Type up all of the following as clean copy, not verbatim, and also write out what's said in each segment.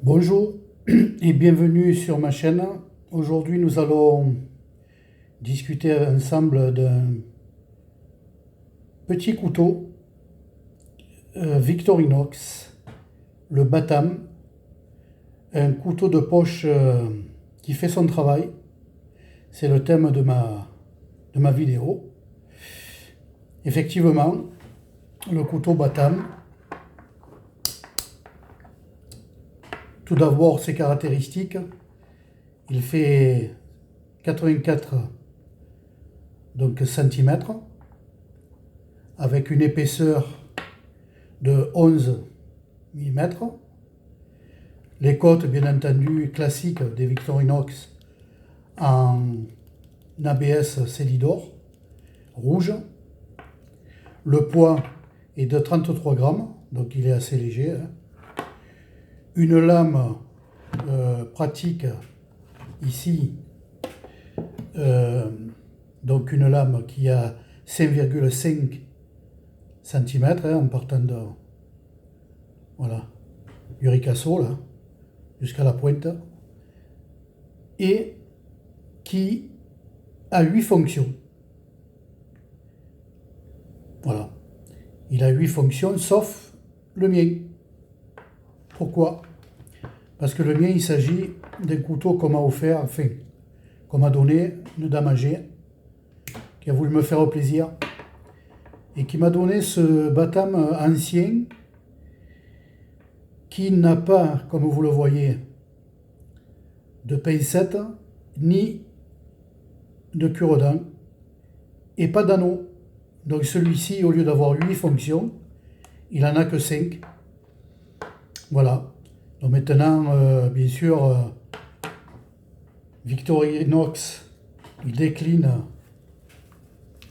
Bonjour et bienvenue sur ma chaîne. Aujourd'hui, nous allons discuter ensemble d'un petit couteau Victorinox, le Batam, un couteau de poche qui fait son travail. C'est le thème de ma vidéo. Effectivement, le couteau Batam, tout d'abord ses caractéristiques, il fait 84 cm avec une épaisseur de 11 mm. Les côtes, bien entendu, classiques des Victorinox en ABS Célidor rouge. Le poids est de 33 grammes, donc il est assez léger. Une lame pratique ici, donc une lame qui a 5,5 cm en partant de, voilà, du ricasso là, jusqu'à la pointe, et qui a 8 fonctions. Voilà, il a 8 fonctions sauf le mien. Pourquoi? Parce que le mien, il s'agit d'un couteau qu'on m'a offert, enfin, qu'on m'a donné, une dame âgée, qui a voulu me faire plaisir, et qui m'a donné ce Batam ancien, qui n'a pas, comme vous le voyez, de pincette, ni de cure-dent, et pas d'anneau. Donc celui-ci, au lieu d'avoir 8 fonctions, il n'en a que 5. Voilà. Donc maintenant, bien sûr, Victorinox, il décline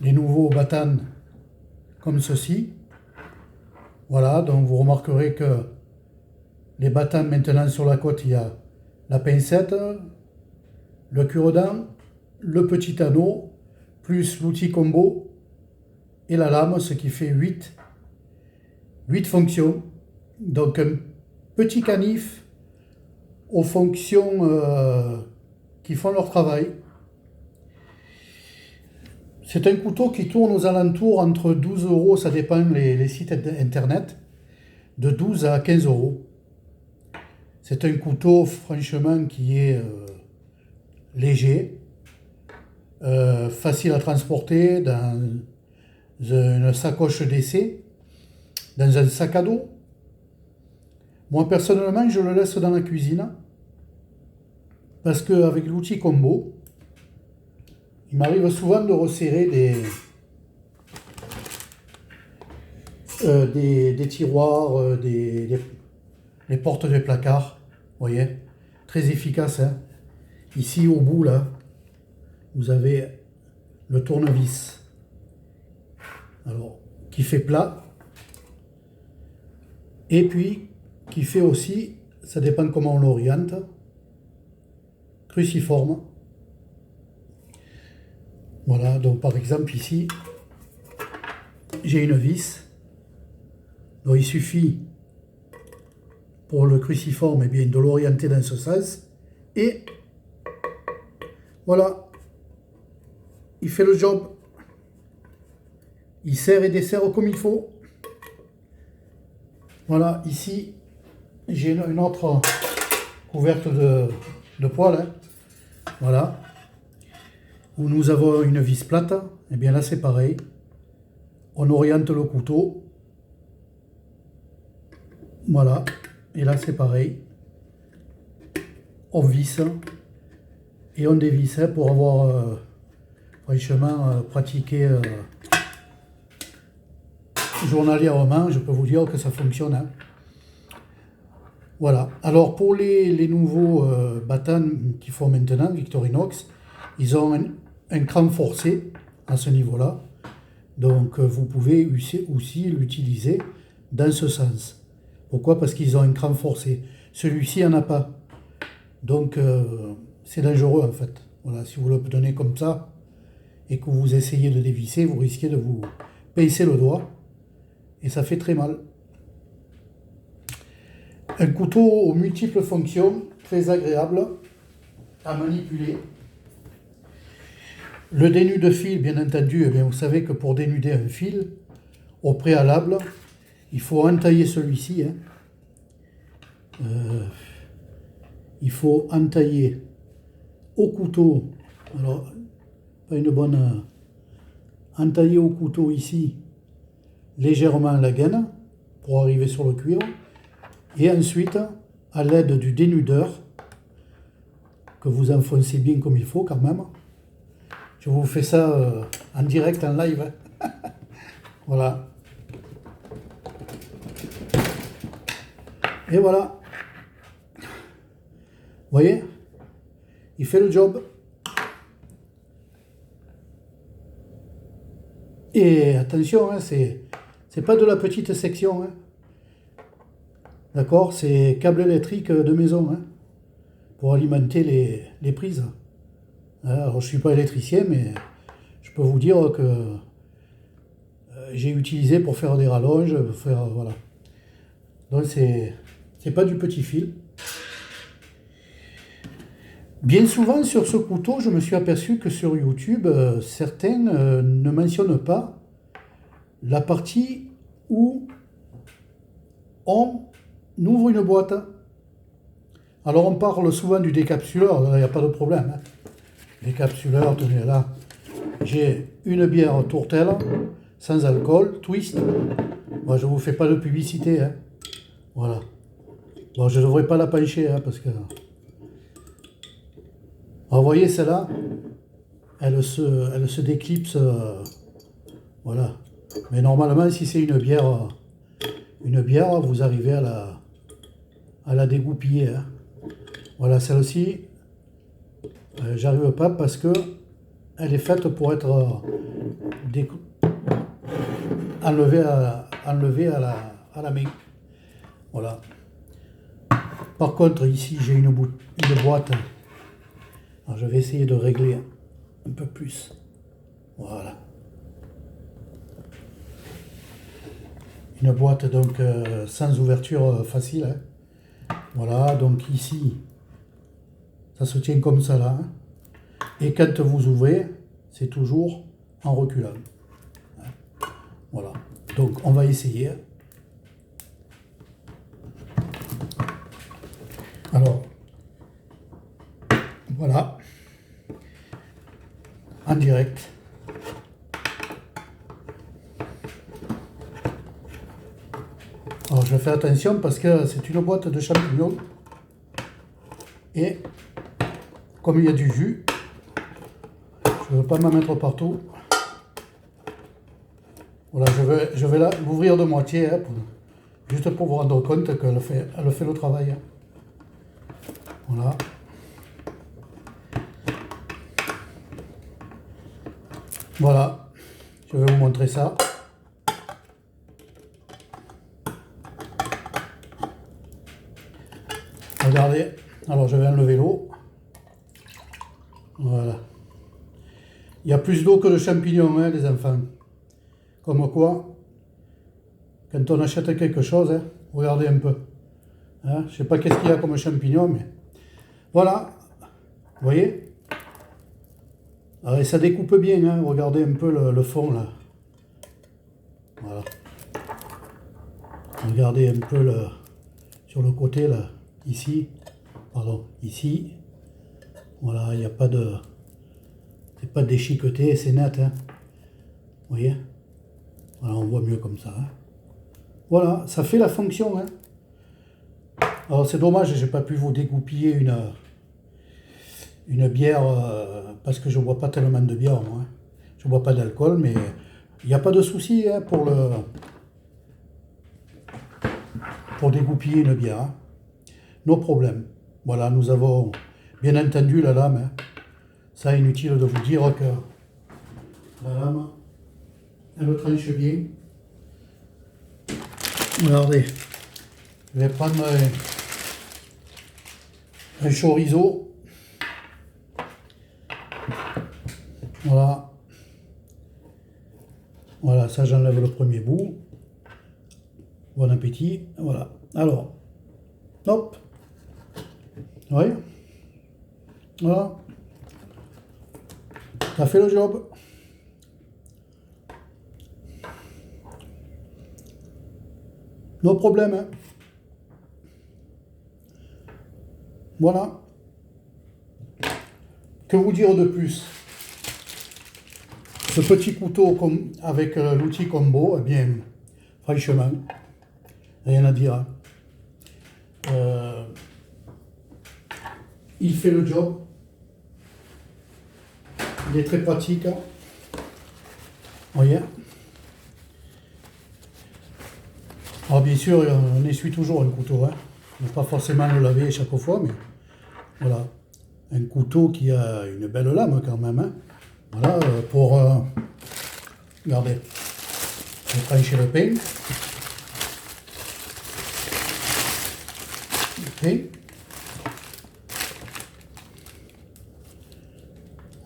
les nouveaux Batam comme ceci. Voilà, donc vous remarquerez que les Batam maintenant sur la côte, il y a la pincette, le cure-dent, le petit anneau, plus l'outil combo et la lame, ce qui fait 8 fonctions. Donc un petit canif aux fonctions qui font leur travail. C'est un couteau qui tourne aux alentours entre 12 €, ça dépend les sites internet, de 12 à 15 €. C'est un couteau franchement qui est léger, facile à transporter dans une sacoche d'essai, dans un sac à dos. Moi personnellement, je le laisse dans la cuisine parce qu'avec l'outil combo, il m'arrive souvent de resserrer des tiroirs, les portes des placards. Vous voyez, très efficace. Hein. Ici au bout là, vous avez le tournevis, alors qui fait plat, et puis qui fait aussi, ça dépend comment on l'oriente, cruciforme. Voilà, donc par exemple ici, j'ai une vis, donc il suffit pour le cruciforme eh bien, de l'orienter dans ce sens, et voilà, il fait le job, il serre et dessert comme il faut. Voilà, ici, j'ai une autre couverte de poêle, hein. Voilà, où nous avons une vis plate. Et bien là c'est pareil, on oriente le couteau, voilà, et là c'est pareil, on visse et on dévisse, hein, pour avoir franchement pratiqué journalièrement. Je peux vous dire que ça fonctionne, hein. Voilà, alors pour les nouveaux Batam qui font maintenant, Victorinox, ils ont un cran forcé à ce niveau-là. Donc vous pouvez aussi l'utiliser dans ce sens. Pourquoi? Parce qu'ils ont un cran forcé. Celui-ci n'en a pas. Donc c'est dangereux en fait. Voilà, si vous le donnez comme ça et que vous essayez de dévisser, vous risquez de vous pincer le doigt. Et ça fait très mal. Un couteau aux multiples fonctions, très agréable à manipuler. Le dénus de fil, bien entendu, eh bien, vous savez que pour dénuder un fil, au préalable, il faut entailler celui-ci. Hein. Il faut entailler au couteau, alors pas une bonne... entailler au couteau ici, légèrement la gaine, pour arriver sur le cuir. Et ensuite, à l'aide du dénudeur, que vous enfoncez bien comme il faut quand même. Je vous fais ça en direct, en live. Voilà. Et voilà. Vous voyez? Il fait le job. Et attention, hein, c'est pas de la petite section. Hein. D'accord? C'est câble électrique de maison. Hein, pour alimenter les prises. Alors, je ne suis pas électricien, mais je peux vous dire que j'ai utilisé pour faire des rallonges, voilà. Donc c'est pas du petit fil. Bien souvent sur ce couteau, je me suis aperçu que sur YouTube, certains ne mentionnent pas la partie où on ouvre une boîte. Alors on parle souvent du décapsuleur, il n'y a pas de problème. Hein. Décapsuleur, tenez là, j'ai une bière Tourtel, sans alcool, twist. Moi je ne vous fais pas de publicité. Hein. Voilà. Bon, je ne devrais pas la pencher, hein, parce que... Alors, vous voyez, celle-là, elle se déclipse, voilà. Mais normalement, si c'est une bière, vous arrivez à la dégoupiller. Hein. Voilà, celle-ci, j'arrive pas parce que elle est faite pour être enlevée à la main. Voilà. Par contre, ici, j'ai une boîte. Alors, je vais essayer de régler un peu plus. Voilà. Une boîte donc sans ouverture facile. Hein. Voilà, donc ici, ça se tient comme ça là. Hein. Et quand vous ouvrez, c'est toujours en reculant. Hein. Voilà. Donc on va essayer. Alors, voilà. En direct. Alors je fais attention parce que c'est une boîte de champignons. Et comme il y a du jus, je ne veux pas m'en mettre partout. Voilà, je vais l'ouvrir de moitié, hein, juste pour vous rendre compte qu'elle fait le travail. Hein. Voilà. Voilà, je vais vous montrer ça. Regardez, alors je vais enlever l'eau. Voilà. Il y a plus d'eau que de champignons, hein, les enfants. Comme quoi, quand on achète quelque chose, hein, regardez un peu. Hein, je ne sais pas qu'est-ce qu'il y a comme champignon, mais voilà. Vous voyez? Alors, et ça découpe bien, hein, regardez un peu le fond là. Voilà. Regardez un peu sur le côté là, ici. Pardon, ici. Voilà, il n'y a pas de... C'est pas déchiqueté, c'est net. Hein. Vous voyez? Voilà, on voit mieux comme ça. Hein. Voilà, ça fait la fonction. Hein. Alors c'est dommage, j'ai pas pu vous dégoupiller une bière parce que je ne bois pas tellement de bière. Moi, hein. Je ne bois pas d'alcool, mais il n'y a pas de souci hein, pour dégoupiller une bière. Hein. No problème. Voilà, nous avons bien entendu la lame. Hein. Ça, inutile de vous dire que la lame, elle tranche bien. Regardez, je vais prendre un chorizo. Voilà. Voilà, ça j'enlève le premier bout. Bon appétit. Voilà. Alors, Hop. Oui. Voilà. Ça fait le job. No problème. Hein. Voilà. Que vous dire de plus? Ce petit couteau avec l'outil combo, eh bien, franchement, rien à dire. Hein. Il fait le job. Il est très pratique. Vous voyez. Alors bien sûr, on essuie toujours un couteau. Hein. On ne va pas forcément le laver chaque fois, mais voilà. Un couteau qui a une belle lame quand même. Hein. Voilà, pour... regardez. Je vais trancher le pain. Ok.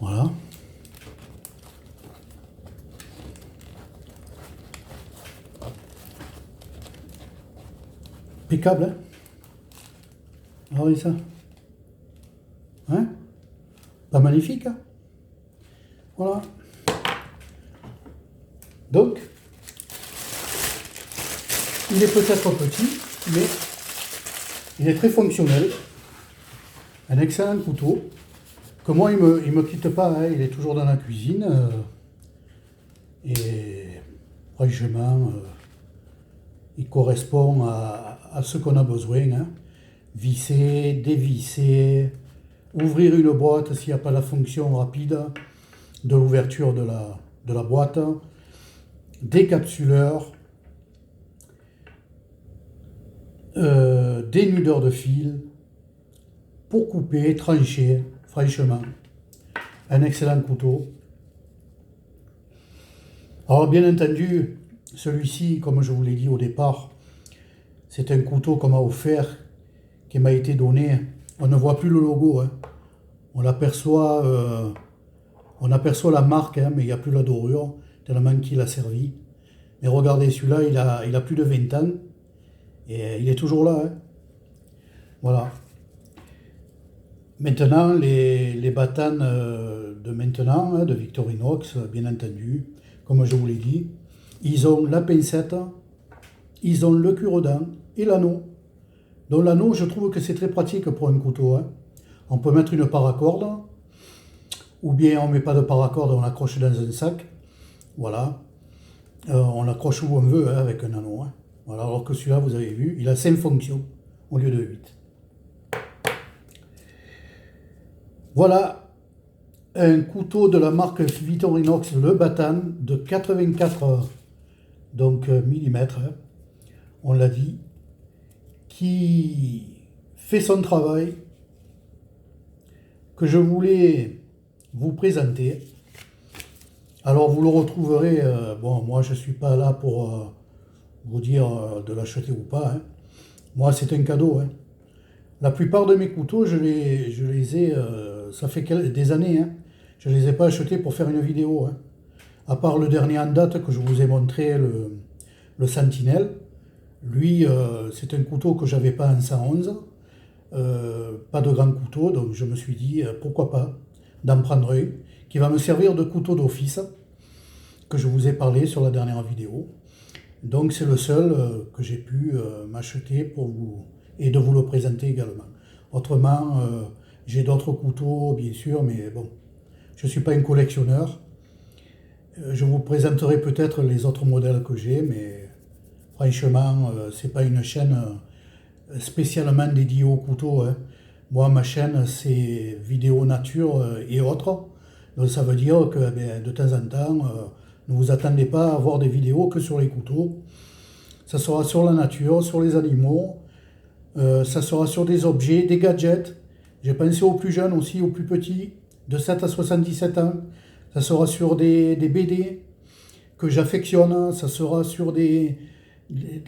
Voilà. Impeccable, hein? Regardez ça. Hein? Pas magnifique, hein? Voilà. Donc, il est peut-être petit, mais il est très fonctionnel. Un excellent couteau. Que moi, il me quitte pas, hein, il est toujours dans la cuisine. Et franchement, il correspond à ce qu'on a besoin. Hein. Visser, dévisser, ouvrir une boîte s'il n'y a pas la fonction rapide de l'ouverture de la boîte, décapsuleur, dénudeur de fil, pour couper, trancher, franchement, un excellent couteau. Alors bien entendu, celui-ci, comme je vous l'ai dit au départ, c'est un couteau qu'on m'a offert, qui m'a été donné. On ne voit plus le logo, hein. On aperçoit la marque, hein, mais il n'y a plus la dorure, tellement qu'il a servi. Mais regardez, celui-là, il a plus de 20 ans, et il est toujours là. Hein. Voilà. Maintenant, les batanes de maintenant, hein, de Victorinox, bien entendu, comme je vous l'ai dit, ils ont la pincette, ils ont le cure-dent et l'anneau. Donc l'anneau, je trouve que c'est très pratique pour un couteau. Hein. On peut mettre une paracorde, ou bien on ne met pas de paracorde, on l'accroche dans un sac. Voilà. On l'accroche où on veut hein, avec un anneau. Hein. Voilà. Alors que celui-là, vous avez vu, il a 5 fonctions au lieu de 8. Voilà un couteau de la marque Victorinox, le Batane, de 84 millimètres, hein, on l'a dit, qui fait son travail, que je voulais vous présenter. Alors vous le retrouverez, bon moi je ne suis pas là pour vous dire de l'acheter ou pas, hein. Moi c'est un cadeau. Hein. La plupart de mes couteaux, je les ai, ça fait des années, hein. Je ne les ai pas achetés pour faire une vidéo. Hein. À part le dernier en date que je vous ai montré, le Sentinelle. Lui, c'est un couteau que j'avais pas en 111. Pas de grand couteau, donc je me suis dit, pourquoi pas, d'en prendre un, qui va me servir de couteau d'office, que je vous ai parlé sur la dernière vidéo. Donc c'est le seul que j'ai pu m'acheter pour vous, et de vous le présenter également. Autrement, j'ai d'autres couteaux, bien sûr, mais bon, je ne suis pas un collectionneur. Je vous présenterai peut-être les autres modèles que j'ai, mais franchement, ce n'est pas une chaîne spécialement dédiée aux couteaux. Hein. Moi, ma chaîne, c'est vidéo nature et autres. Donc ça veut dire que de temps en temps, ne vous attendez pas à voir des vidéos que sur les couteaux. Ça sera sur la nature, sur les animaux, ça sera sur des objets, des gadgets. J'ai pensé aux plus jeunes aussi, aux plus petits, de 7 à 77 ans. Ça sera sur des BD que j'affectionne. Ça sera sur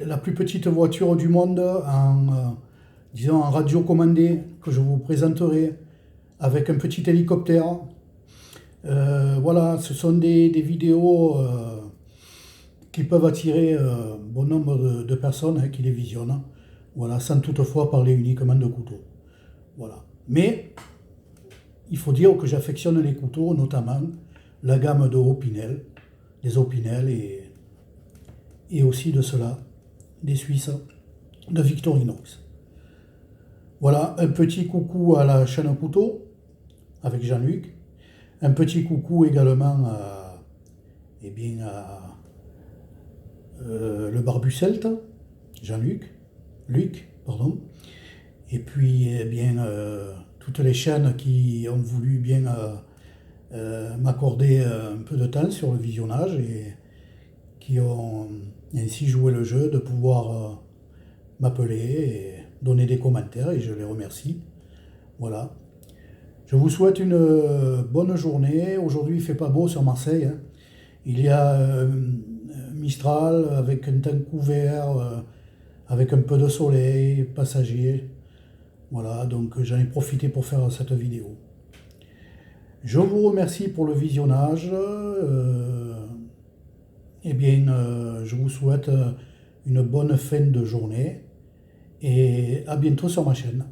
la plus petite voiture du monde disons en radio commandée que je vous présenterai avec un petit hélicoptère. Voilà, ce sont des vidéos qui peuvent attirer bon nombre de personnes hein, qui les visionnent. Voilà, sans toutefois parler uniquement de couteaux. Voilà. Mais il faut dire que j'affectionne les couteaux, notamment la gamme de Opinel, des Opinel et aussi de ceux-là, des Suisses, de Victorinox. Voilà, un petit coucou à la chaîne couteau avec Jean-Luc. Un petit coucou également à, eh bien, à le Barbu Celte, Jean-Luc, Luc, pardon. Et puis, eh bien, toutes les chaînes qui ont voulu bien m'accorder un peu de temps sur le visionnage et qui ont ainsi joué le jeu de pouvoir m'appeler et donner des commentaires, et je les remercie. Voilà. Je vous souhaite une bonne journée. Aujourd'hui, il ne fait pas beau sur Marseille, hein. Il y a Mistral avec un temps couvert, avec un peu de soleil, passager. Voilà, donc j'en ai profité pour faire cette vidéo. Je vous remercie pour le visionnage. Eh bien, je vous souhaite une bonne fin de journée et à bientôt sur ma chaîne.